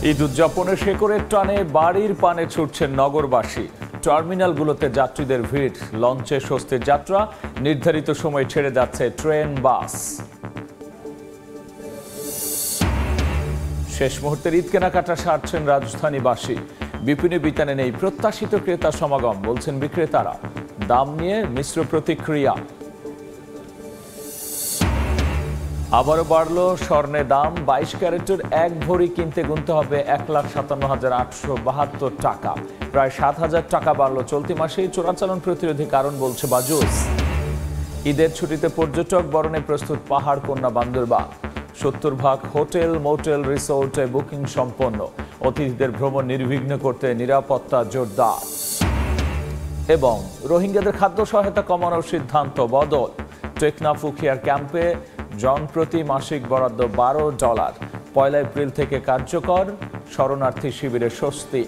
ঈদ উদযাপনের শেকড়ের টানে বাড়ির পানে ছুটছেন নগরবাসী। টার্মিনালগুলোতে যাত্রীদের ভিড়, লঞ্চে স্বস্তির যাত্রা, নির্ধারিত সময় ছেড়ে যাচ্ছে ট্রেন, বাস। শেষ মুহূর্তের ঈদ কেনাকাটা সারছেন রাজধানীবাসী। বিপিনে বিতানে নেই প্রত্যাশিত ক্রেতা সমাগম, বলছেন বিক্রেতারা। দাম নিয়ে মিশ্র প্রতিক্রিয়া। আবারও বাড়ল স্বর্ণের দাম। 22 ক্যারেটের এক ভরি কিনতে গুনতে হবে 1,57,872 টাকা। প্রায় 7,000 টাকা বাড়ল চলতি মাসেই। চোরাচালান প্রতিরোধী কারণ বলছে বাজুস। ঈদের ছুটিতে পর্যটক বরণে প্রস্তুত পাহাড় কন্যা বান্দরবান। 70% হোটেল, মোটেল, রিসোর্টে বুকিং সম্পন্ন। অতিথিদের ভ্রমণ নির্বিঘ্ন করতে নিরাপত্তা জোরদার। এবং রোহিঙ্গাদের খাদ্য সহায়তা কমানোর সিদ্ধান্ত বদল। টেকনাফ উখিয়ার ক্যাম্পে জনপ্রতি মাসিক বরাদ্দ $12। 1 এপ্রিল থেকে কার্যকর। শরণার্থী শিবিরে স্বস্তি।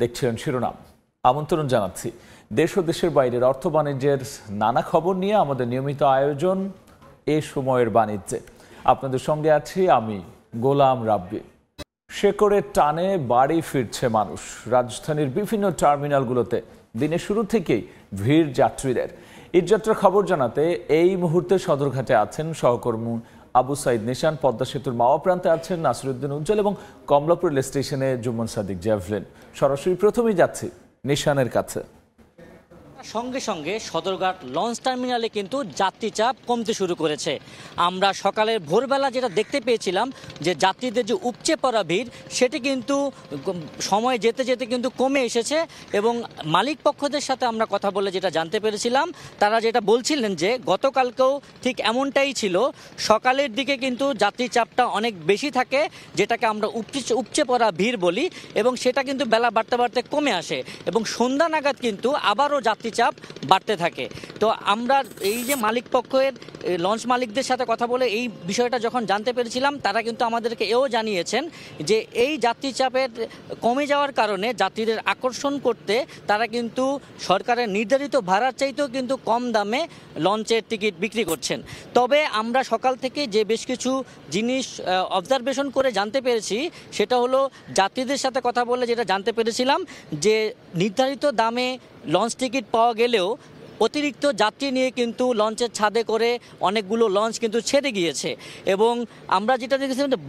দেখছিলেন শিরোনাম। আমন্ত্রণ জানাচ্ছি দেশ ও দেশের বাইরের অর্থ বাণিজ্যের নানা খবর নিয়ে আমাদের নিয়মিত আয়োজন এ সময়ের বাণিজ্যে। আপনাদের সঙ্গে আছি আমি গোলাম রাব্বি। শেকড়ের টানে বাড়ি ফিরছে মানুষ। রাজধানীর বিভিন্ন টার্মিনালগুলোতে দিনের শুরু থেকেই ভিড় যাত্রীদের। ঈদযাত্রার খবর জানাতে এই মুহূর্তে সদরঘাটে আছেন সহকর্মী আবু সাইদ নিশান, পদ্মা সেতুর মাওয়া প্রান্তে আছেন নাসিরউদ্দিন উজ্জ্বল এবং কমলাপুর রেল স্টেশনে জুম্মন সাদিক জ্যাভলিন। সরাসরি প্রথমেই যাচ্ছি নিশানের কাছে। সঙ্গে সঙ্গে সদরঘাট লঞ্চ টার্মিনালে কিন্তু যাত্রী চাপ কমতে শুরু করেছে। আমরা সকালের ভোরবেলা যেটা দেখতে পেয়েছিলাম যে যাত্রীদের যে উপচে পড়া ভিড়, সেটি কিন্তু সময় যেতে যেতে কিন্তু কমে এসেছে। এবং মালিক পক্ষদের সাথে আমরা কথা বলে যেটা জানতে পেরেছিলাম, তারা যেটা বলছিলেন যে গতকালকেও ঠিক এমনটাই ছিল। সকালের দিকে কিন্তু যাত্রী চাপটা অনেক বেশি থাকে, যেটাকে আমরা উপচে পড়া ভিড় বলি, এবং সেটা কিন্তু বেলা বাড়তে বাড়তে কমে আসে এবং সন্ধ্যা নাগাদ কিন্তু আবারও যাত্রী চাপ বাড়তে থাকে। তো আমরা এই যে মালিক পক্ষের লঞ্চ মালিকদের সাথে কথা বলে এই বিষয়টা যখন জানতে পেরেছিলাম, তারা কিন্তু আমাদেরকে এও জানিয়েছেন যে এই যাত্রী চাপের কমে যাওয়ার কারণে যাত্রীদের আকর্ষণ করতে তারা কিন্তু সরকারের নির্ধারিত ভাড়ার চাইতেও কিন্তু কম দামে লঞ্চের টিকিট বিক্রি করছেন। তবে আমরা সকাল থেকে যে বেশ কিছু জিনিস অবজারভেশন করে জানতে পেরেছি, সেটা হলো যাত্রীদের সাথে কথা বলে যেটা জানতে পেরেছিলাম যে নির্ধারিত দামে লঞ্চ টিকিট পাওয়া গেলেও অতিরিক্ত যাত্রী নিয়ে কিন্তু লঞ্চের ছাদে করে অনেকগুলো লঞ্চ কিন্তু ছেড়ে গিয়েছে। এবং আমরা যেটা দেখেছিলাম যে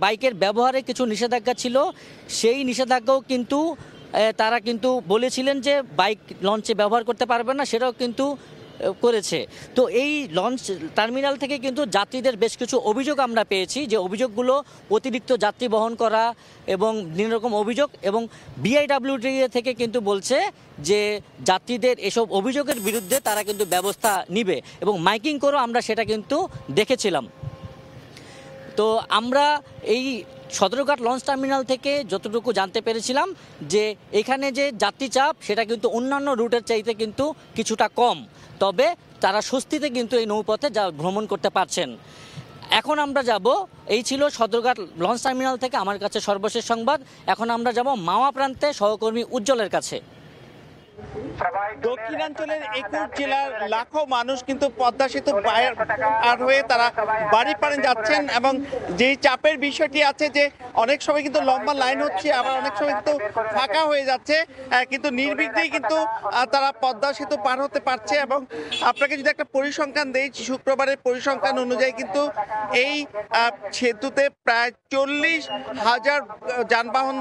বাইকের ব্যবহারে কিছু নিষেধাজ্ঞা ছিল, সেই নিষেধাজ্ঞাও কিন্তু তারা কিন্তু বলেছিলেন যে বাইক লঞ্চে ব্যবহার করতে পারবে না, সেটাও কিন্তু করেছে। তো এই লঞ্চ টার্মিনাল থেকে কিন্তু যাত্রীদের বেশ কিছু অভিযোগ আমরা পেয়েছি, যে অভিযোগগুলো অতিরিক্ত যাত্রী বহন করা এবং বিভিন্ন রকম অভিযোগ। এবং বিআইডব্লিউটি থেকে কিন্তু বলছে যে যাত্রীদের এসব অভিযোগের বিরুদ্ধে তারা কিন্তু ব্যবস্থা নিবে এবং মাইকিং করেও আমরা সেটা কিন্তু দেখেছিলাম। তো আমরা এই সদরঘাট লঞ্চ টার্মিনাল থেকে যতটুকু জানতে পেরেছিলাম যে এখানে যে যাত্রী চাপ সেটা কিন্তু অন্যান্য রুটের চাইতে কিন্তু কিছুটা কম, তবে তারা স্বস্তিতে কিন্তু এই নৌপথে ভ্রমণ করতে পারছেন। এখন আমরা যাব, এই ছিল সদরঘাট লঞ্চ টার্মিনাল থেকে আমার কাছে সর্বশেষ সংবাদ। এখন আমরা যাব মাওয়া প্রান্তে সহকর্মী উজ্জ্বলের কাছে। দক্ষিণাঞ্চলের 21 জেলার লাখো মানুষ কিন্তু পদ্মা সেতু পার হয়ে তারা বাড়ি পাড়ে যাচ্ছেন। এবং যেই চাপের বিষয়টি আছে যে অনেক সময় কিন্তু লম্বা লাইন হচ্ছে, আবার অনেক সময় কিন্তু ফাঁকা হয়ে যাচ্ছে, কিন্তু নির্বিঘ্নেই কিন্তু তারা পদ্মা সেতু পার হতে পারছে। এবং আপনাকে যদি একটা পরিসংখ্যান দেই, শুক্রবারের পরিসংখ্যান অনুযায়ী কিন্তু এই সেতুতে প্রায় 40,000 যানবাহন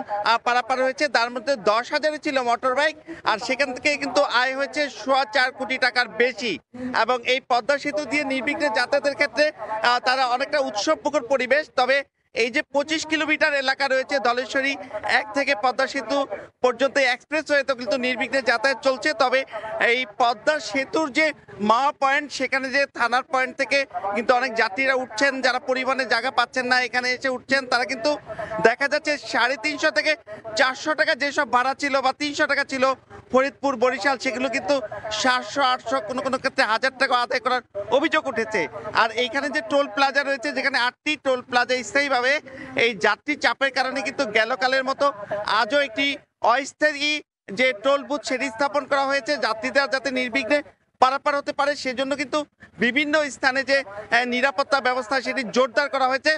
পারাপার হয়েছে, তার মধ্যে 10,000 ছিল মোটর বাইক, আর সেখান থেকে কিন্তু আয় হয়েছে 4.25 কোটি টাকার বেশি। এবং এই পদ্মা সেতু দিয়ে নির্বিঘ্নে যাতায়াতের ক্ষেত্রে তারা অনেকটা উৎসবমুখর পরিবেশ। তবে এই যে 25 কিলোমিটার এলাকা রয়েছে ধলেশ্বরী 1 থেকে পদ্মা সেতু পর্যন্ত এক্সপ্রেসওয়েতে কিন্তু নির্বিঘ্নে যাতায়াত চলছে। তবে এই পদ্মা সেতুর যে মাওয়া পয়েন্ট, সেখানে যে থানার পয়েন্ট থেকে কিন্তু অনেক যাত্রীরা উঠছেন, যারা পরিবহনে জায়গা পাচ্ছেন না এখানে এসে উঠছেন। তারা কিন্তু দেখা যাচ্ছে 350 থেকে 400 টাকা যেসব ভাড়া ছিল বা 300 টাকা ছিল ফরিদপুর বরিশাল সেগুলো কিন্তু 700-800 কোনো কোনো ক্ষেত্রে 1000 টাকা আদায় করার অভিযোগ উঠেছে। আর এইখানে যে টোল প্লাজা রয়েছে, যেখানে 8টি টোল প্লাজা স্থায়ীভাবে এই যাত্রী চাপের কারণে কিন্তু গেলকালের মতো আজও একটি অস্থায়ী যে টোল বুথ সেটি স্থাপন করা হয়েছে যাত্রীরা যাতে নির্বিঘ্নে পারাপার হতে পারে সেজন্য কিন্তু বিভিন্ন স্থানে যে নিরাপত্তা ব্যবস্থা সেটি জোরদার করা হয়েছে।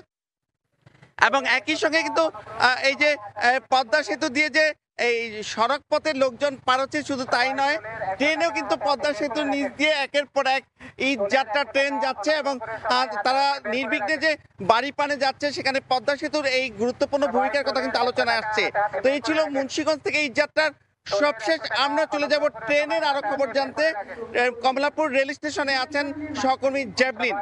এবং একই সঙ্গে কিন্তু এই যে পদ্মা সেতু দিয়ে যে এই সড়ক পথে লোকজন পার হচ্ছে, শুধু তাই নয়, ট্রেনেও কিন্তু পদ্মা সেতুর নিচ দিয়ে একের পর এক ঈদ যাত্রা ট্রেন যাচ্ছে এবং তারা নির্বিঘ্নে যে বাড়িপানে যাচ্ছে সেখানে পদ্মা সেতুর এই গুরুত্বপূর্ণ ভূমিকার কথা কিন্তু আলোচনায় আসছে। তো এই ছিল মুন্সিগঞ্জ থেকে ঈদ যাত্রার সবশেষ। আমরা চলে যাব ট্রেনের আরো খবর জানতে। কমলাপুর রেল স্টেশনে আছেন সহকর্মী জ্যাভলিন।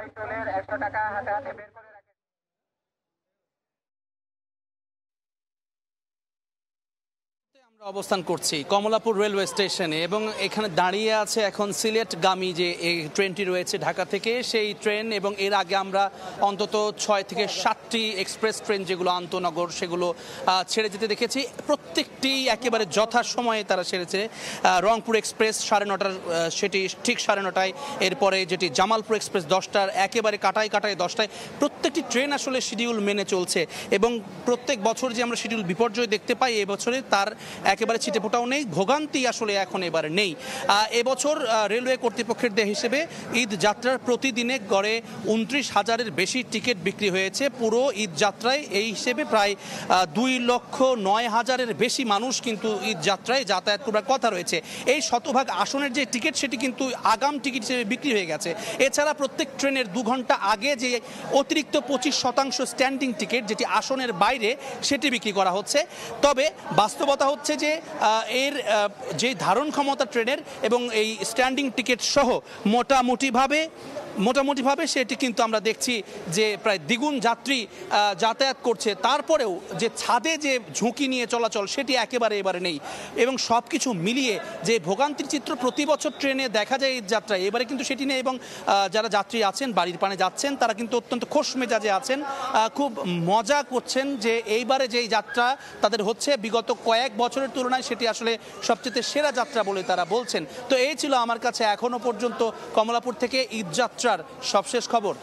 অবস্থান করছি কমলাপুর রেলওয়ে স্টেশনে এবং এখানে দাঁড়িয়ে আছে এখন সিলেটগামী যে এই ট্রেনটি রয়েছে ঢাকা থেকে, সেই ট্রেন। এবং এর আগে আমরা অন্তত 6 থেকে 7টি এক্সপ্রেস ট্রেন যেগুলো আন্তনগর সেগুলো ছেড়ে যেতে দেখেছি। প্রত্যেকটি একেবারে যথাসময়ে তারা ছেড়েছে। রংপুর এক্সপ্রেস 9:30, সেটি ঠিক 9:30টায়। এরপরে যেটি জামালপুর এক্সপ্রেস 10টার, একেবারে কাটায় 10টায়। প্রত্যেকটি ট্রেন আসলে শিডিউল মেনে চলছে এবং প্রত্যেক বছর যে আমরা শিডিউল বিপর্যয় দেখতে পাই, এবছরে তার একেবারে ছিটেফোঁটাও নেই, ভোগান্তি আসলে এখন এবার নেই। এবছর রেলওয়ে কর্তৃপক্ষের হিসেবে ঈদ যাত্রার প্রতিদিনে গড়ে 29,000-এর বেশি টিকিট বিক্রি হয়েছে। পুরো ঈদ যাত্রায় এই হিসেবে প্রায় 2,09,000-এর বেশি মানুষ কিন্তু ঈদ যাত্রায় যাতায়াত করার কথা রয়েছে। এই শতভাগ আসনের যে টিকিট সেটি কিন্তু আগাম টিকিট হিসেবে বিক্রি হয়ে গেছে। এছাড়া প্রত্যেক ট্রেনের 2 ঘন্টা আগে যে অতিরিক্ত 25% স্ট্যান্ডিং টিকিট, যেটি আসনের বাইরে, সেটি বিক্রি করা হচ্ছে। তবে বাস্তবতা হচ্ছে যে এর যে ধারণ ক্ষমতা ট্রেনের এবং এই স্ট্যান্ডিং টিকিট সহ মোটামুটিভাবে সেটি কিন্তু আমরা দেখছি যে প্রায় দ্বিগুণ যাত্রী যাতায়াত করছে। তারপরেও যে ছাদে যে ঝুঁকি নিয়ে চলাচল সেটি একেবারে এবারে নেই। এবং সব কিছু মিলিয়ে যে ভোগান্তির চিত্র প্রতি বছর ট্রেনে দেখা যায় এই যাত্রায়, এবারে কিন্তু সেটি নেই। এবং যারা যাত্রী আছেন, বাড়ির পানে যাচ্ছেন, তারা কিন্তু অত্যন্ত খোশ মেজাজে আছেন, খুব মজা করছেন যে এইবারে যেই যাত্রা তাদের হচ্ছে বিগত কয়েক বছরের তুলনায় সেটি আসলে সবচেয়ে সেরা যাত্রা বলে তারা বলছেন। তো এই ছিল আমার কাছে এখনো পর্যন্ত কমলাপুর থেকে ঈদ যাত্রার সবশেষ খবর।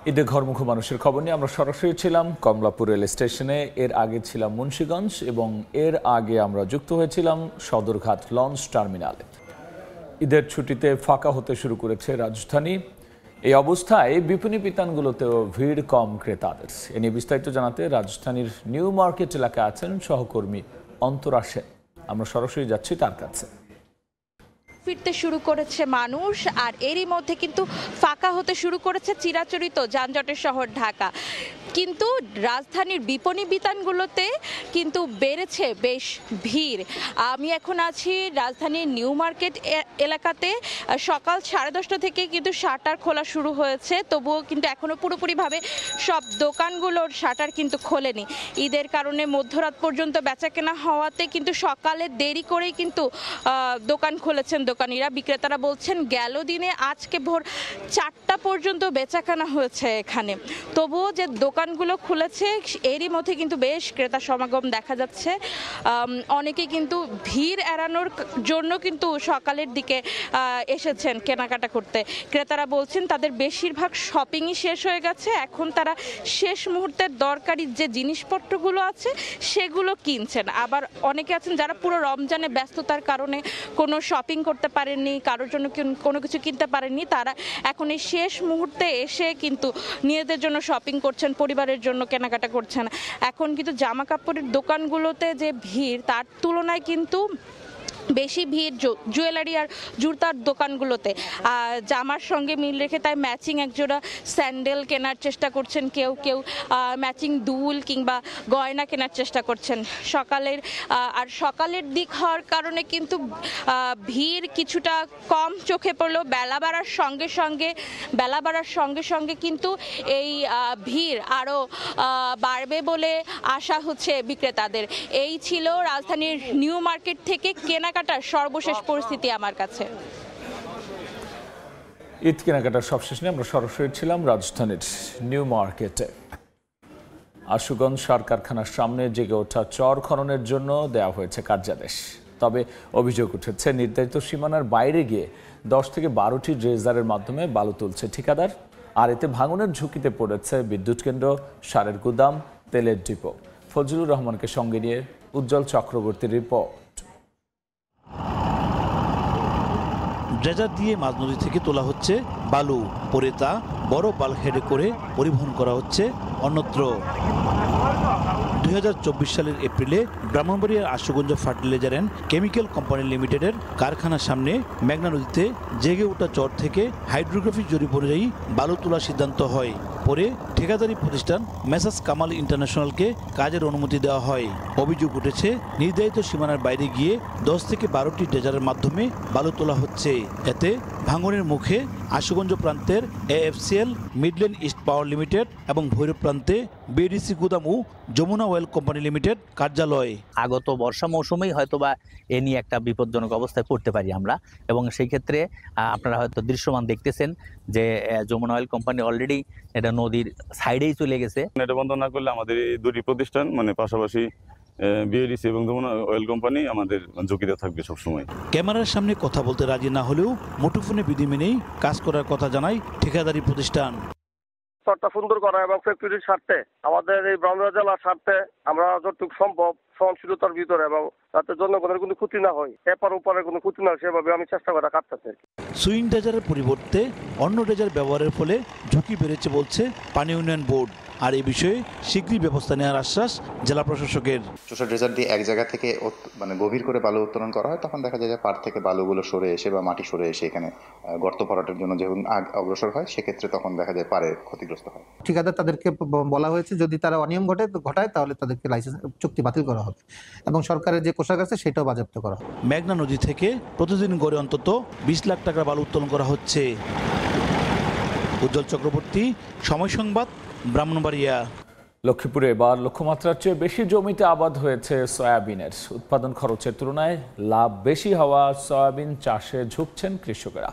ঈদে ঘরমুখী মানুষের খবর নিয়ে আমরা সরাসরি ছিলাম কমলাপুর রেল স্টেশনে। এর আগে ছিলাম মুন্সিগঞ্জ এবং এর আগে আমরা যুক্ত হয়েছিলাম সদরঘাট লঞ্চ টার্মিনালে। ঈদের ছুটিতে ফাঁকা হতে শুরু করেছে রাজধানী। এই অবস্থায় বিপণী বিতানগুলোতেও ভিড় কম ক্রেতাদের। এ নিয়ে বিস্তারিত জানাতে রাজধানীর নিউ মার্কেট এলাকায় আছেন সহকর্মী অন্তরা সেন। আমরা সরাসরি যাচ্ছি তার কাছে। ফিরতে শুরু করেছে মানুষ, আর এরই মধ্যে কিন্তু ফাঁকা হতে শুরু করেছে চিরাচরিত যানজটের শহর ঢাকা। কিন্তু রাজধানীর বিপণী বিতানগুলোতে কিন্তু বেড়েছে বেশ ভিড়। আমি এখন আছি রাজধানীর নিউ মার্কেট এলাকাতে। সকাল 10:30 থেকে কিন্তু শাটার খোলা শুরু হয়েছে, তবুও কিন্তু এখনো পুরোপুরিভাবে সব দোকানগুলোর শাটার কিন্তু খোলেনি। ঈদের কারণে মধ্যরাত পর্যন্ত বেচাকেনা হওয়াতে কিন্তু সকালে দেরি করেই কিন্তু দোকান খুলেছেন দোকানিরা। বিক্রেতারা বলছেন গেল দিনে আজকে ভোর 4টা পর্যন্ত বেচাকেনা হয়েছে এখানে। তবুও যে দোকানগুলো খুলেছে এরই মধ্যে কিন্তু বেশ ক্রেতা সমাগম দেখা যাচ্ছে। অনেকে কিন্তু ভিড় এড়ানোর জন্য কিন্তু সকালের দিকে এসেছেন কেনাকাটা করতে। ক্রেতারা বলছেন তাদের বেশিরভাগ শপিংই শেষ হয়ে গেছে, এখন তারা শেষ মুহূর্তের দরকারি যে জিনিসপত্রগুলো আছে সেগুলো কিনছেন। আবার অনেকে আছেন যারা পুরো রমজানে ব্যস্ততার কারণে কোনো শপিং করতে পারেননি, কারোর জন্য কোনো কিছু কিনতে পারেননি, তারা এখন এই শেষ মুহূর্তে এসে কিন্তু নিজেদের জন্য শপিং করছেন, পরিবারের জন্য কেনাকাটা করছেন। এখন কিন্তু জামা কাপড়ের দোকানগুলোতে যে ভিড় তার তুলনায় কিন্তু বেশি ভিড় জুয়েলারি আর জুতার দোকানগুলোতে। জামার সঙ্গে মিল রেখে তাই ম্যাচিং একজোড়া স্যান্ডেল কেনার চেষ্টা করছেন, কেউ কেউ ম্যাচিং দুল কিংবা গয়না কেনার চেষ্টা করছেন। সকালের দিক হওয়ার কারণে কিন্তু ভিড় কিছুটা কম চোখে পড়লেও বেলা বাড়ার সঙ্গে সঙ্গে কিন্তু এই ভিড় আরও বাড়বে বলে আশা হচ্ছে বিক্রেতাদের। এই ছিল রাজধানীর নিউ মার্কেট থেকে কেনাকাটার সর্বশেষ পরিস্থিতি আমার কাছে। ঈদ কেনাকাটার সবশেষ নিয়ে আমরা সরাসরি ছিলাম রাজধানীর নিউ মার্কেটে। আশুগঞ্জ সার কারখানার সামনে জেগে ওঠা চর খননের জন্য দেওয়া হয়েছে কার্যাদেশ। তবে অভিযোগ উঠেছে নির্ধারিত সীমানার বাইরে গিয়ে 10 থেকে 12টি ড্রেজারের মাধ্যমে বালু তুলছে ঠিকাদার। আর এতে ভাঙনের ঝুঁকিতে পড়েছে বিদ্যুৎ কেন্দ্র, সারের গুদাম, তেলের ডিপো। ফজলুর রহমানকে সঙ্গে নিয়ে উজ্জ্বল চক্রবর্তীর রিপোর্ট। ড্রেজার দিয়ে মাঝ নদী থেকে তোলা হচ্ছে বালু, পরে তা বড় বাল্কহেডে করে পরিবহন করা হচ্ছে অন্যত্র। 2024 সালের এপ্রিলে ব্রাহ্মণবাড়িয়ার Ashuganj fertiliser and chemical company লিমিটেডের কারখানার সামনে মেঘনা নদীতে জেগে ওঠা চর থেকে হাইড্রোগ্রাফি জরিপ অনুযায়ী বালু তোলার সিদ্ধান্ত হয়। পরে ঠিকাদারি প্রতিষ্ঠান মেসার্স কামাল ইন্টারন্যাশনালকে কাজের অনুমতি দেওয়া হয়। অভিযোগ উঠেছে নির্ধারিত সীমানার বাইরে গিয়ে 10 থেকে 12টি ড্রেজারের মাধ্যমে বালু তোলা হচ্ছে। এতে ভাঙনের মুখে আশুগঞ্জ প্রান্তের AFCL, মিডল্যান্ড ইস্ট পাওয়ার লিমিটেড এবং ভৈরব প্রান্তে বিডিসি গুদাম ও যমুনা অয়েল কোম্পানি লিমিটেড কার্যালয়। আগত বর্ষা মৌসুমেই হয়তোবা এ নিয়ে একটা বিপজ্জনক অবস্থায় পড়তে পারি আমরা, এবং সেই ক্ষেত্রে আপনারা হয়তো দৃশ্যমান দেখতেছেন যে যমুনা অয়েল কোম্পানি অলরেডি এটা নদীর সাইডেই চলে গেছে। এটা বন্ধ না করলে আমাদের এই দুটি প্রতিষ্ঠান পাশাপাশি বিএডিসি এবং যমুনা অয়েল কোম্পানি আমাদের ঝুঁকিতে থাকবে সবসময়। ক্যামেরার সামনে কথা বলতে রাজি না হলেও মুঠোফোনে বিধি মেনেই কাজ করার কথা জানায় ঠিকাদারি প্রতিষ্ঠান। চরটা সুন্দর করা এবং ফ্যাক্টরির স্বার্থে, আমাদের এই ব্রাহ্মণবাড়িয়া জেলার স্বার্থে আমরা যতটুকু সম্ভব সহনশীলতার ভিতরে এবং যাতে জনগণের কোনো ক্ষতি না হয়, এপার ওপারে কোনো ক্ষতি না হয়, সেভাবে আমি চেষ্টা করা কাটতেছি। সুইং ড্রেজারের পরিবর্তে অন্য ড্রেজার ব্যবহারের ফলে ঝুঁকি বেড়েছে বলছে পানি উন্নয়ন বোর্ড। আর এই বিষয়ে শীঘ্রই ব্যবস্থা নেওয়ার আশ্বাস জেলা প্রশাসকের। চোষা ড্রেজার দিয়ে এক জায়গা থেকে গভীর করে বালু উত্তোলন করা হয়, তখন দেখা যায় যে পাড় থেকে বালুগুলো সরে এসে বা মাটি সরে এসে এখানে গর্ত ভরাটের জন্য যখন অগ্রসর হয়, সেক্ষেত্রে তখন দেখা যায় পাড়ে ক্ষতিগ্রস্ত হয়। ঠিকাদার তাদেরকে বলা হয়েছে যদি তারা অনিয়ম ঘটায় তাহলে তাদেরকে লাইসেন্স চুক্তি বাতিল করা হবে এবং সরকারের যে কোষাগার আছে সেটাও বাজেয়াপ্ত করা হবে। মেঘনা নদী থেকে প্রতিদিন গড়ে অন্তত 20 লাখ টাকার বালু উত্তোলন করা হচ্ছে। উজ্জ্বল চক্রবর্তী, সময় সংবাদ, ব্রাহ্মণবাড়িয়া। লক্ষ্মীপুরে এবার লক্ষ্যমাত্রার চেয়ে বেশি জমিতে আবাদ হয়েছে সয়াবিনের। উৎপাদন খরচের তুলনায় লাভ বেশি হওয়া সয়াবিন চাষে ঝুঁকছেন কৃষকেরা।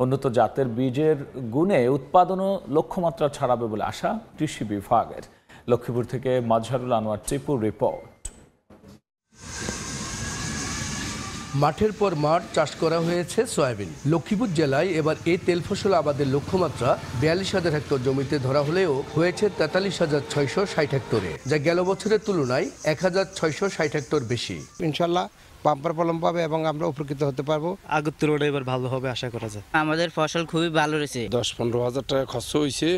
উন্নত জাতের বীজের গুণে উৎপাদনও লক্ষ্যমাত্রা ছাড়াবে বলে আশা কৃষি বিভাগের। লক্ষ্মীপুর থেকে মাজহারুল আনোয়ার টিপুর রিপোর্ট। মাঠের পর মাঠ চাষ করা হয়েছে সয়াবিন। লক্ষ্মীপুর জেলায় এবার এই তেল ফসল আবাদের লক্ষ্যমাত্রা 42,000 হেক্টর জমিতে ধরা হলেও হয়েছে 43,660 হেক্টরে, যা গেল বছরের তুলনায় 1,660 হেক্টর বেশি। ইনশাল্লাহ বাম্পার ফলন পাবে এবং আমরা উপকৃত হতে পারবো। আগের তুলনায় এবার ভালো হবে আশা করা যায়। আমাদের ফসল খুবই ভালো রয়েছে। 10-15 হাজার টাকা খরচ হয়েছে,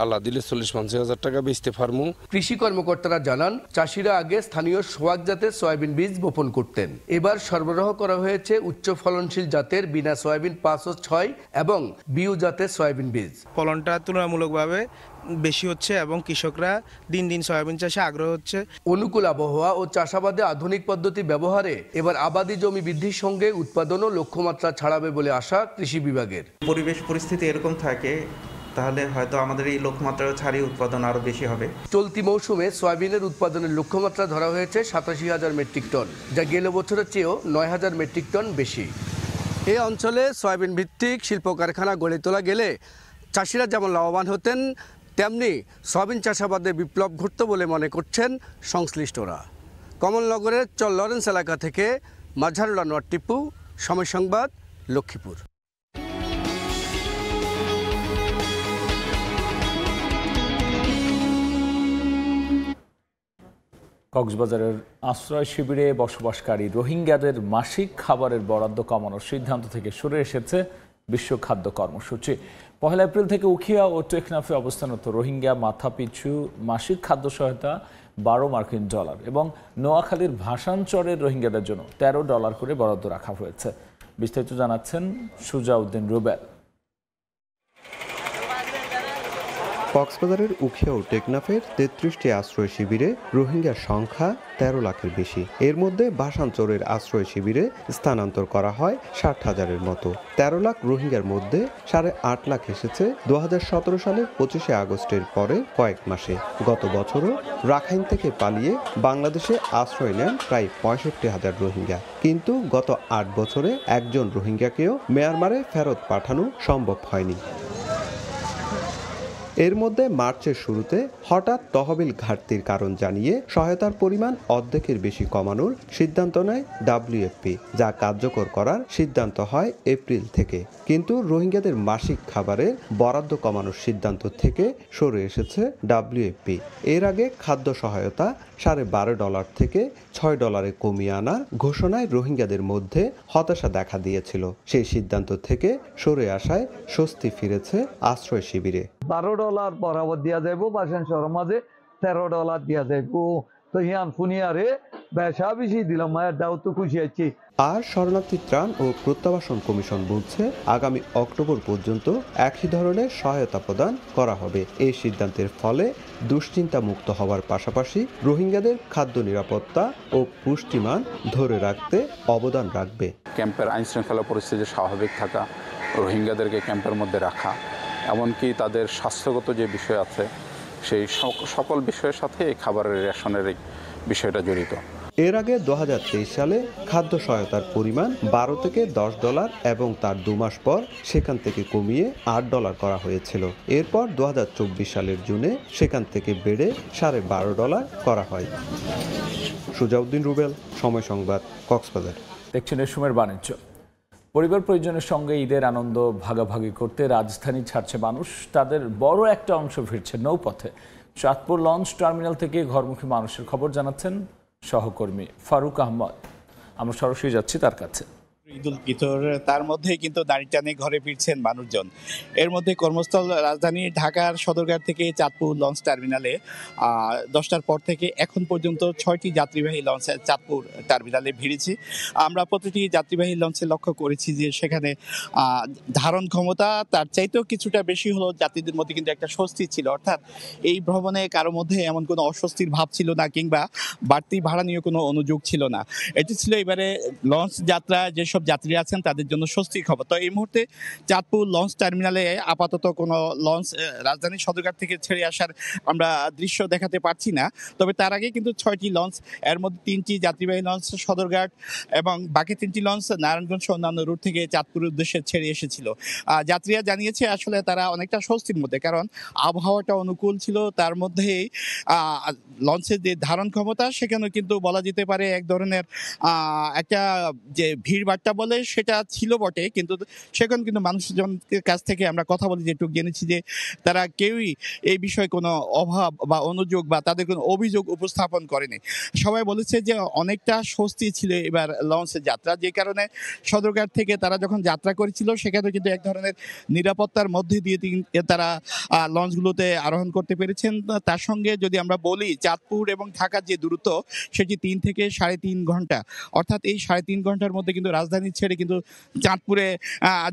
আল্লাহ দিলে 40-50 হাজার টাকা বেচতে পারবো। কৃষি কর্মকর্তারা জানান, চাষিরা আগে স্থানীয় সোয়াক জাতের সয়াবিন বীজ বপন করতেন। এবার সরবরাহ করা হয়েছে উচ্চ ফলনশীল জাতের বিনা সয়াবিন 5 ও 6 এবং বিউ জাতের সয়াবিন বীজ। ফলনটা তুলনামূলকভাবে বেশি হচ্ছে এবং কৃষকরা দিন দিন সয়াবিন চাষে আগ্রহ হচ্ছে। অনুকূল আবহাওয়া ও চাষাবাদে আধুনিক পদ্ধতি ব্যবহারে এবার আবাদি জমি বৃদ্ধির সঙ্গে উৎপাদনও লক্ষ্যমাত্রা ছাড়াবে বলে আশা কৃষি বিভাগের। পরিবেশ পরিস্থিতি এরকম থাকে তাহলে হয়তো আমাদের এই লক্ষ্যমাত্রা ছাড়িয়ে উৎপাদন আরো বেশি হবে। চলতি মৌসুমে সয়াবিনের উৎপাদনের লক্ষ্যমাত্রা ধরা হয়েছে 87,000 মেট্রিক টন, যা গেল বছরের চেয়েও 9,000 মেট্রিক টন বেশি। এই অঞ্চলে সয়াবিন ভিত্তিক শিল্প কারখানা গড়ে তোলা গেলে চাষিরা যেমন লাভবান হতেন, তেমনি সয়াবিন চাষাবাদে বিপ্লব ঘটত বলে মনে করছেন সংশ্লিষ্টরা। কমলনগরের চর লরেন্স এলাকা থেকে মাজহারুল আনোয়ার টিপু, সময় সংবাদ, লক্ষ্মীপুর। কক্সবাজারের আশ্রয় শিবিরে বসবাসকারী রোহিঙ্গাদের মাসিক খাবারের বরাদ্দ কমানোর সিদ্ধান্ত থেকে সরে এসেছে বিশ্ব খাদ্য কর্মসূচি। 1 এপ্রিল থেকে উখিয়া ও টেকনাফে অবস্থানরত রোহিঙ্গা মাথাপিছু মাসিক খাদ্য সহায়তা $12 এবং নোয়াখালীর ভাসানচরের রোহিঙ্গাদের জন্য $13 করে বরাদ্দ রাখা হয়েছে। বিস্তারিত জানাচ্ছেন সুজাউদ্দিন রুবেল। কক্সবাজারের উখিয়া ও টেকনাফের 33টি আশ্রয় শিবিরে রোহিঙ্গার সংখ্যা 13 লাখের বেশি। এর মধ্যে ভাসানচরের আশ্রয় শিবিরে স্থানান্তর করা হয় 60,000-এর মতো। 13 লাখ রোহিঙ্গার মধ্যে 8.5 লাখ এসেছে 2017 সালের 25 আগস্টের পরে কয়েক মাসে। গত বছরও রাখাইন থেকে পালিয়ে বাংলাদেশে আশ্রয় নেন প্রায় 65,000 রোহিঙ্গা, কিন্তু গত 8 বছরে একজন রোহিঙ্গাকেও মিয়ানমারে ফেরত পাঠানো সম্ভব হয়নি। এর মধ্যে মার্চের শুরুতে হঠাৎ তহবিল ঘাটতির কারণ জানিয়ে সহায়তার পরিমাণ অর্ধেকের বেশি কমানোর সিদ্ধান্ত নেয় WFP, যা কার্যকর করার সিদ্ধান্ত হয় এপ্রিল থেকে। কিন্তু রোহিঙ্গাদের মাসিক খাবারের বরাদ্দ কমানোর সিদ্ধান্ত থেকে সরে এসেছে WFP। এর আগে খাদ্য সহায়তা $12.5 থেকে $6 কমিয়ে আনার ঘোষণায় রোহিঙ্গাদের মধ্যে হতাশা দেখা দিয়েছিল। সেই সিদ্ধান্ত থেকে সরে আসায় স্বস্তি ফিরেছে আশ্রয় শিবিরে। $12 বরাবর দিয়া যাইব, বাসেন শহরের মাঝে $13 দিয়া যাইব। তো হিয়ান ফুনিয়ারে বেশা বেশি দিলাম, মায়ের দাও তো খুশি আছি। আর শরণার্থী ত্রাণ ও প্রত্যাবাসন কমিশন বলছে আগামী অক্টোবর পর্যন্ত একই ধরনের সহায়তা প্রদান করা হবে। এই সিদ্ধান্তের ফলে দুশ্চিন্তা মুক্ত হওয়ার পাশাপাশি রোহিঙ্গাদের খাদ্য নিরাপত্তা ও পুষ্টিমান ধরে রাখতে অবদান রাখবে। ক্যাম্পের আইনশৃঙ্খলা পরিস্থিতি স্বাভাবিক থাকা, রোহিঙ্গাদেরকে ক্যাম্পের মধ্যে রাখা, এমনকি তাদের স্বাস্থ্যগত যে বিষয় আছে সেই সকল বিষয়ের সাথে এই খাবারের রেশনের এই বিষয়টা জড়িত। এর আগে 2023 সালে খাদ্য সহায়তার পরিমাণ $12 থেকে $10 এবং তার 2 মাস পর সেখান থেকে কমিয়ে $8 করা হয়েছিল। এরপর 2024 সালের জুনে সেখান থেকে বেড়ে $12.5 করা হয়। সুজাউদ্দিন রুবেল, সময় সংবাদ, কক্সবাজার। দেখছেন এই সময়ের বাণিজ্য। পরিবার পরিজনের সঙ্গে ঈদের আনন্দ ভাগাভাগি করতে রাজধানী ছাড়ছে মানুষ। তাদের বড় একটা অংশ ফিরছে নৌপথে। চাঁদপুর লঞ্চ টার্মিনাল থেকে ঘরমুখী মানুষের খবর জানাচ্ছেন সহকর্মী ফারুক আহমদ। আমরা সরাসরি যাচ্ছি তার কাছে। ঈদুল ফিতর, তার মধ্যে কিন্তু দাড়ি টানে ঘরে ফিরছেন মানুষজন। এর মধ্যে কর্মস্থল রাজধানী ঢাকার সদরঘাট থেকে চাঁদপুর লঞ্চ টার্মিনালে 10টার পর থেকে এখন পর্যন্ত 6টি যাত্রীবাহী লঞ্চ চাঁদপুর টার্মিনালে ভিড়েছে। আমরা প্রতিটি যাত্রীবাহী লঞ্চে লক্ষ্য করেছি যে সেখানে ধারণ ক্ষমতা তার চাইতেও কিছুটা বেশি হলো। যাত্রীদের মধ্যে কিন্তু একটা স্বস্তি ছিল, অর্থাৎ এই ভ্রমণে কারো মধ্যে এমন কোনো অস্বস্তির ভাব ছিল না, কিংবা বাড়তি ভাড়া নিয়ে কোনো অনুযোগ ছিল না। এটি ছিল এবারে লঞ্চ যাত্রা যেসব যাত্রী আছেন তাদের জন্য স্বস্তির খবর। তো এই মুহূর্তে চাঁদপুর লঞ্চ টার্মিনালে আপাতত কোনো লঞ্চ রাজধানীর সদরঘাট থেকে ছেড়ে আসার আমরা দৃশ্য দেখাতে পারছি না। তবে তার আগে কিন্তু 6টি লঞ্চ, এর মধ্যে 3টি যাত্রীবাহী লঞ্চ সদরঘাট এবং বাকি 3টি লঞ্চ নারায়ণগঞ্জ সহ অন্যান্য রুট থেকে চাঁদপুরের উদ্দেশ্যে ছেড়ে এসেছিল। যাত্রীরা জানিয়েছে আসলে তারা অনেকটা স্বস্তির মধ্যে, কারণ আবহাওয়াটা অনুকূল ছিল। তার মধ্যেই লঞ্চের যে ধারণ ক্ষমতা সেখানেও কিন্তু বলা যেতে পারে এক ধরনের একটা যে ভিড়ভাট্টা বলে সেটা ছিল বটে, কিন্তু সেখানে কিন্তু মানুষজনের কাছ থেকে আমরা কথা বলি যেটুকু জেনেছি যে তারা কেউই এই বিষয়ে কোনো অভাব বা অনুযোগ বা তাদের কোনো অভিযোগ উপস্থাপন করেনি। সবাই বলেছে যে অনেকটা স্বস্তি ছিল এবার লঞ্চের যাত্রা, যে কারণে সদরঘাট থেকে তারা যখন যাত্রা করেছিল সেখানে কিন্তু এক ধরনের নিরাপত্তার মধ্যে দিয়ে তারা লঞ্চগুলোতে আরোহণ করতে পেরেছেন। তার সঙ্গে যদি আমরা বলি চাঁদপুর এবং ঢাকার যে দূরত্ব সেটি 3 থেকে 3.5 ঘন্টা, অর্থাৎ এই 3.5 ঘন্টার মধ্যে কিন্তু রাজধানী ছেড়ে কিন্তু চাঁদপুরে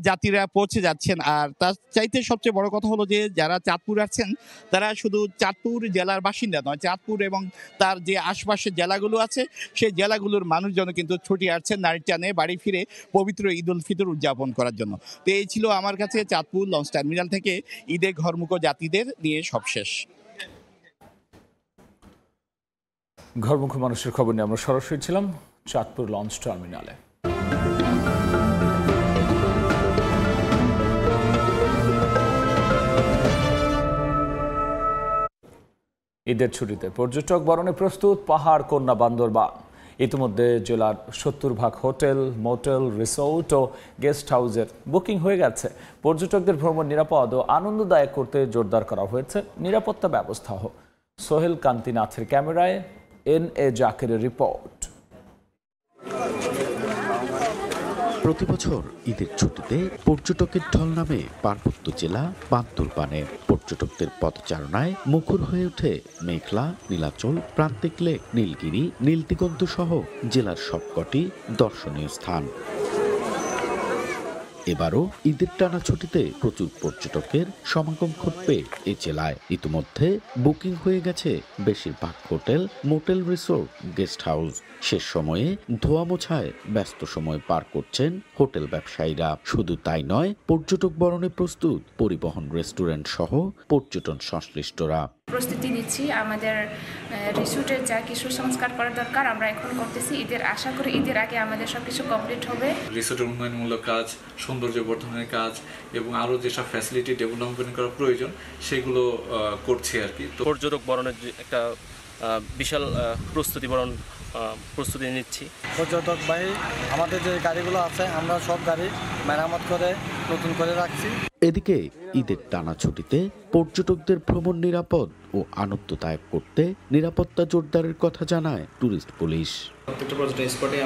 যাত্রীরা পৌঁছে যাচ্ছেন। আর তার চাইতে সবচেয়ে বড় কথা হলো যে যারা চাঁদপুর আছেন তারা শুধু চাঁদপুর জেলার বাসিন্দা নয়, চাঁদপুর এবং তার যে আশপাশের জেলাগুলো আছে সেই জেলাগুলোর মানুষজন কিন্তু ছুটি আসছেন নারী টানে বাড়ি ফিরে পবিত্র ঈদুল ফিতর উদযাপন করার জন্য। তো এই ছিল আমার কাছে চাঁদপুর লঞ্চ টার্মিনাল থেকে ঈদে ঘরমুখো যাত্রীদের নিয়ে সবশেষ। ঘরমুখী মানুষের খবর নিয়ে আমরা সরাসরি ছিলাম চাঁদপুর লঞ্চ টার্মিনালে। ঈদের ছুটিতে পর্যটক বরণে প্রস্তুত পাহাড় কন্যা বান্দরবান। ইতিমধ্যে জেলার 70% হোটেল, মোটেল, রিসোর্ট ও গেস্ট হাউসের বুকিং হয়ে গেছে। পর্যটকদের ভ্রমণ নিরাপদ ও আনন্দদায়ক করতে জোরদার করা হয়েছে নিরাপত্তা ব্যবস্থাও। সোহেল কান্তিনাথের ক্যামেরায় NA জাকিরের রিপোর্ট। প্রতি বছর ঈদের ছুটিতে পর্যটকের ঢল নামে পার্বত্য জেলা বান্দরবানে। পর্যটকদের পদচারণায় মুখর হয়ে ওঠে মেঘলা, নীলাচল, প্রান্তিক লেক, নীলগিরি, নীলদিগন্ত সহ জেলার সবকটি দর্শনীয় স্থান। এবারও ঈদের টানা ছুটিতে প্রচুর পর্যটকের সমাগম ঘটবে এ জেলায়। ইতিমধ্যে বুকিং হয়ে গেছে বেশিরভাগ hotel, motel, resort, guest house. শেষ সময়ে ধোয়া মোছায় ব্যস্ত সময় পার করছেন হোটেল ব্যবসায়ীরা। শুধু তাই নয়, পর্যটক বরণে প্রস্তুত পরিবহন, রেস্টুরেন্ট সহ পর্যটন সংশ্লিষ্টরা। প্রস্তুতি নিচ্ছি, আমাদের রিসোর্টের যা কিছু সংস্কার করা দরকার আমরা এখন করতেছি। আশা করি ঈদের আগে আমাদের সবকিছু কমপ্লিট হবে। রিসোর্টের উন্নয়নমূলক কাজ, সৌন্দর্য বর্ধনের কাজ এবং আরও যেসব ফ্যাসিলিটি ডেভেলপমেন্ট করা প্রয়োজন সেগুলো করছি আর কি। তো পর্যটক বরণের একটা বিশাল প্রস্তুতি নিচ্ছি। পর্যটক বাহী আমাদের যে গাড়িগুলো আছে আমরা সব গাড়ি মেরামত করে নতুন করে রাখছি। এদিকে ঈদের টানা ছুটিতে পর্যটকদের ভ্রমণ নিরাপদ ও আনন্দদায়ক করতে নিরাপত্তা জোরদারের কথা জানায় ট্যুরিস্ট পুলিশ। প্রত্যেকটা পর্যটন স্পটে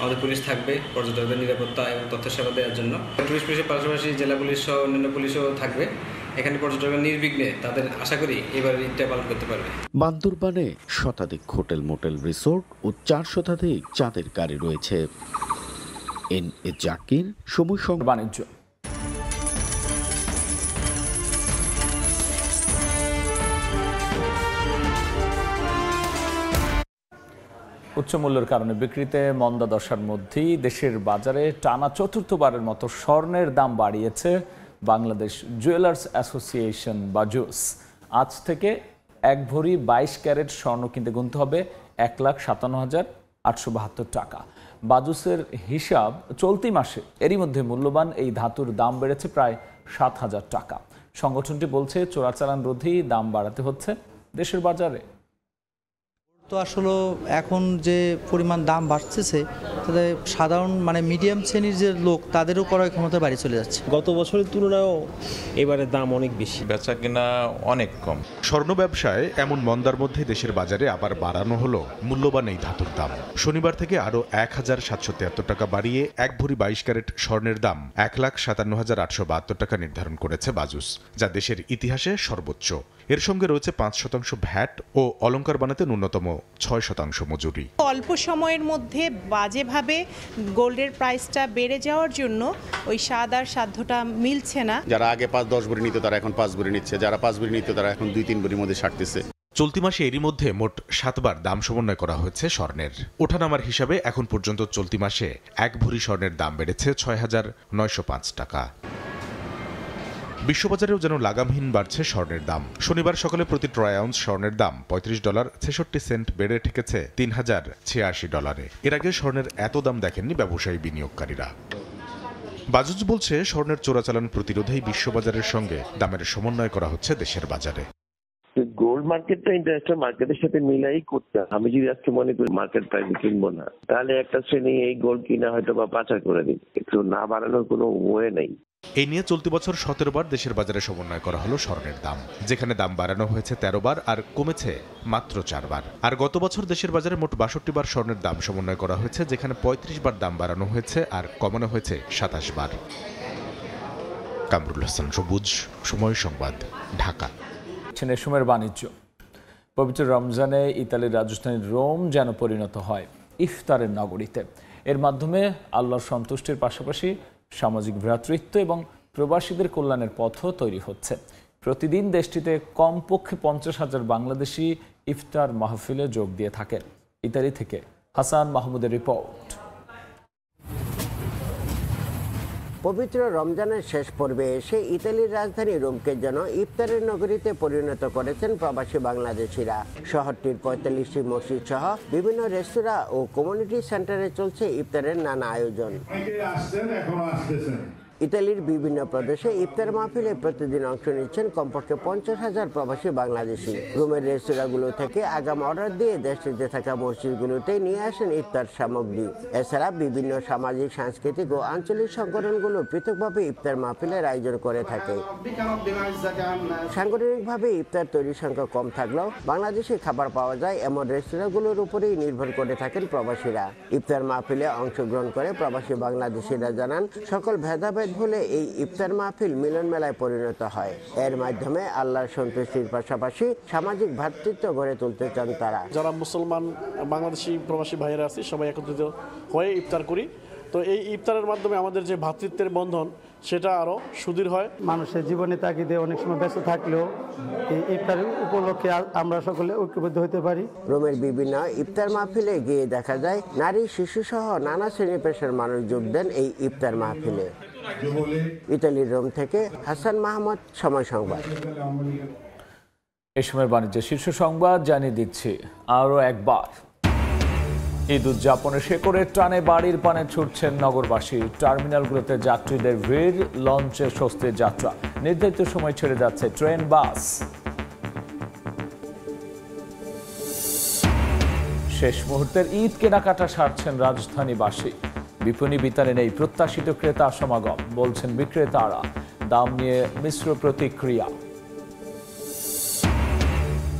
আমাদের পুলিশ থাকবে পর্যটকদের নিরাপত্তা এবং তথ্য সেবা দেওয়ার জন্য। ট্যুরিস্ট পুলিশের পাশাপাশি জেলা পুলিশ সহ অন্যান্য পুলিশও থাকবে এখানে। পর্যটকরা নির্বিঘ্নে তাদের আশা করি এবার ঈদটা পালন করতে পারবে। বান্দরবানে শতাধিক হোটেল, মোটেল, রিসোর্ট ও 4 শতাধিক চাঁদের গাড়ি রয়েছে। এন.এ. জাকির, সময় সংবাদ, বাণিজ্য। উচ্চ মূল্যের কারণে বিক্রিতে মন্দা দশার মধ্যেই দেশের বাজারে টানা চতুর্থবারের মতো স্বর্ণের দাম বাড়িয়েছে বাংলাদেশ জুয়েলার্স অ্যাসোসিয়েশন বাজুস। আজ থেকে 1 ভরি 22 ক্যারেট স্বর্ণ কিনতে গুনতে হবে 1,57,872 টাকা। বাজুসের হিসাব চলতি মাসে এরই মধ্যে মূল্যবান এই ধাতুর দাম বেড়েছে প্রায় 7,000 টাকা। সংগঠনটি বলছে চোরাচালান রোধেই দাম বাড়াতে হচ্ছে দেশের বাজারে। তো আসলে এখন যে পরিমাণ দাম বাড়তেছে তাতে সাধারণ মিডিয়াম শ্রেণীর যে লোক তাদেরও ক্রয় ক্ষমতা বাড়ি চলে যাচ্ছে। গত বছরের তুলনায়ও এবারে দাম অনেক বেশি, বেচা কেনা অনেক কম। স্বর্ণ ব্যবসায় এমন মন্দার মধ্যে দেশের বাজারে আবার বাড়ানো হলো মূল্যবান এই ধাতুর দাম। শনিবার থেকে আরও 1,773 টাকা বাড়িয়ে 1 ভরি 22 ক্যারেট স্বর্ণের দাম 1,57,872 টাকা নির্ধারণ করেছে বাজুস, যা দেশের ইতিহাসে সর্বোচ্চ। এর সঙ্গে রয়েছে 5% ভ্যাট ও অলংকার বানাতে ন্যূনতম 6% মজুরি। অল্প সময়ের মধ্যে বাজেভাবে গোল্ডের প্রাইসটা বেড়ে যাওয়ার জন্য ওই স্বাদ আর সাধ্যটা মিলছে না। যারা আগে 5-10 ভরি নিত তারা এখন 5 ভরি নিচ্ছে, যারা 5 ভরি নিত তারা এখন 2-3 ভরির মধ্যে ছাড়তেছে। চলতি মাসে এরই মধ্যে মোট 7 বার দাম সমন্বয় করা হয়েছে স্বর্ণের। ওঠানামার হিসাবে এখন পর্যন্ত চলতি মাসে 1 ভরি স্বর্ণের দাম বেড়েছে 6,905 টাকা। বিশ্ববাজারেও যেন লাগামহীন বাড়ছে স্বর্ণের দাম। শনিবার সকালে প্রতি ট্রয় আউন্স স্বর্ণের দাম $35.66 বেড়ে ঠেকেছে $3,086। এর আগে স্বর্ণের এত দাম দেখেননি ব্যবসায়ী বিনিয়োগকারীরা। বাজুস বলছে স্বর্ণের চোরাচালান প্রতিরোধেই বিশ্ববাজারের সঙ্গে দামের সমন্বয় করা হচ্ছে দেশের বাজারে। গোল্ড মার্কেটটা ইন্টারন্যাশনাল মার্কেটের সাথে মিলাই করতে, আমি যদি আজকে মনে করি মার্কেট প্রাইসে কিনবো না, তাহলে একটা শ্রেণী এই গোল্ড কিনা হয়তো বা পাচার করে দিই, একটু না বাড়ানোর কোনো ওয়ে নেই। এই নিয়ে চলতি বছর 17 বার দেশের বাজারে সমন্বয় করা হলো স্বর্ণের দাম, যেখানে দাম বাড়ানো হয়েছে 13 বার আর কমেছে মাত্র 4 বার। আর গত বছর দেশের বাজারে মোট 62 বার স্বর্ণের দাম সমন্বয় করা হয়েছে, যেখানে 35 বার দাম বাড়ানো হয়েছে আর কমানো হয়েছে 27 বার। কামরুল হাসান সবুজ, সময় সংবাদ, ঢাকা। সময়ের বাণিজ্য। পবিত্র রমজানে ইতালির রাজধানী রোম যেন পরিণত হয় ইফতারের নগরীতে। এর মাধ্যমে আল্লাহর সন্তুষ্টির পাশাপাশি সামাজিক ভ্রাতৃত্ব এবং প্রবাসীদের কল্যাণের পথও তৈরি হচ্ছে। প্রতিদিন দেশটিতে কমপক্ষে 50,000 বাংলাদেশি ইফতার মাহফিলে যোগ দিয়ে থাকেন। ইতালি থেকে হাসান মাহমুদের রিপোর্ট। পবিত্র রমজানের শেষ পর্বে এসে ইতালির রাজধানী রোমকে যেন ইফতারের নগরীতে পরিণত করেছেন প্রবাসী বাংলাদেশিরা। শহরটির 45টি মসজিদ সহ বিভিন্ন রেস্তোরাঁ ও কমিউনিটি সেন্টারে চলছে ইফতারের নানা আয়োজন। ইতালির বিভিন্ন প্রদেশে ইফতার মাহফিলে প্রতিদিন অংশ নিচ্ছেন কমপক্ষে 50,000 প্রবাসী বাংলাদেশি। রোমের রেস্তোরাঁগুলো থেকে আগাম অর্ডার দিয়ে দেশটিতে থাকা মসজিদগুলোতে নিয়ে আসেন ইফতার সামগ্রী। এছাড়া বিভিন্ন সামাজিক, সাংস্কৃতিক ও আঞ্চলিক সংগঠনগুলো পৃথকভাবে ইফতার মাহফিলের আয়োজন করে থাকে। সাংগঠনিকভাবে ইফতার তৈরির সংখ্যা কম থাকলেও বাংলাদেশি খাবার পাওয়া যায় এমন রেস্তোরাঁগুলোর উপরেই নির্ভর করে থাকেন প্রবাসীরা। ইফতার মাহফিলে অংশগ্রহণ করে প্রবাসী বাংলাদেশিরা জানান, সকল ভেদাভেদ ভুলে এই ইফতার মাহফিল মিলন মেলায় পরিণত হয়। এর মাধ্যমে আল্লাহর সন্তুষ্টির পাশাপাশি সামাজিক ভ্রাতৃত্ব গড়ে তুলতে চান তারা। যারা মুসলমান বাংলাদেশি প্রবাসী ভাইয়েরা আছে সবাই একত্রিত হয়ে ইফতার করি। তো এই ইফতারের মাধ্যমে আমাদের যে ভ্রাতৃত্বের বন্ধন সেটা আরও সুদৃঢ় হয়। মানুষের জীবনে তাগিদে অনেক সময় ব্যস্ত থাকলেও এই ইফতারের উপলক্ষে আমরা সকলে ঐক্যবদ্ধ হতে পারি। রোমের বিভিন্ন ইফতার মাহফিলে গিয়ে দেখা যায় নারী, শিশু সহ নানা শ্রেণী পেশার মানুষ যোগ দেন এই ইফতার মাহফিলে। ইতালির রোম থেকে হাসান মাহমুদ, সময় সংবাদ। এই সময় বাণিজ্যের শীর্ষ সংবাদ জানিয়ে দিচ্ছি আরও একবার। ঈদ উদযাপনের শেকড়ের টানে বাড়ির পানে ছুটছেন নগরবাসী। টার্মিনালগুলোতে যাত্রীদের ভিড়, লঞ্চে স্বস্তির যাত্রা। নির্ধারিত সময় ছেড়ে যাচ্ছে ট্রেন, বাস। শেষ মুহূর্তের ঈদ কেনাকাটা সারছেন রাজধানীবাসী। বিপণী বিতানে নেই প্রত্যাশিত ক্রেতা সমাগম, বলছেন বিক্রেতারা। দাম নিয়ে মিশ্র প্রতিক্রিয়া।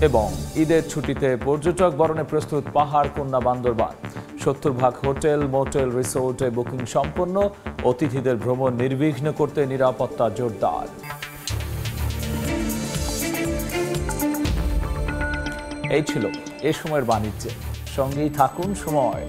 এবং ঈদের ছুটিতে পর্যটক বরণে প্রস্তুত পাহাড় কন্যা বান্দরবান। 70% হোটেল, মোটেল, রিসোর্টে বুকিং সম্পন্ন। অতিথিদের ভ্রমণ নির্বিঘ্ন করতে নিরাপত্তা জোরদার। এই ছিল এ সময়ের বাণিজ্যে। সঙ্গেই থাকুন সময়।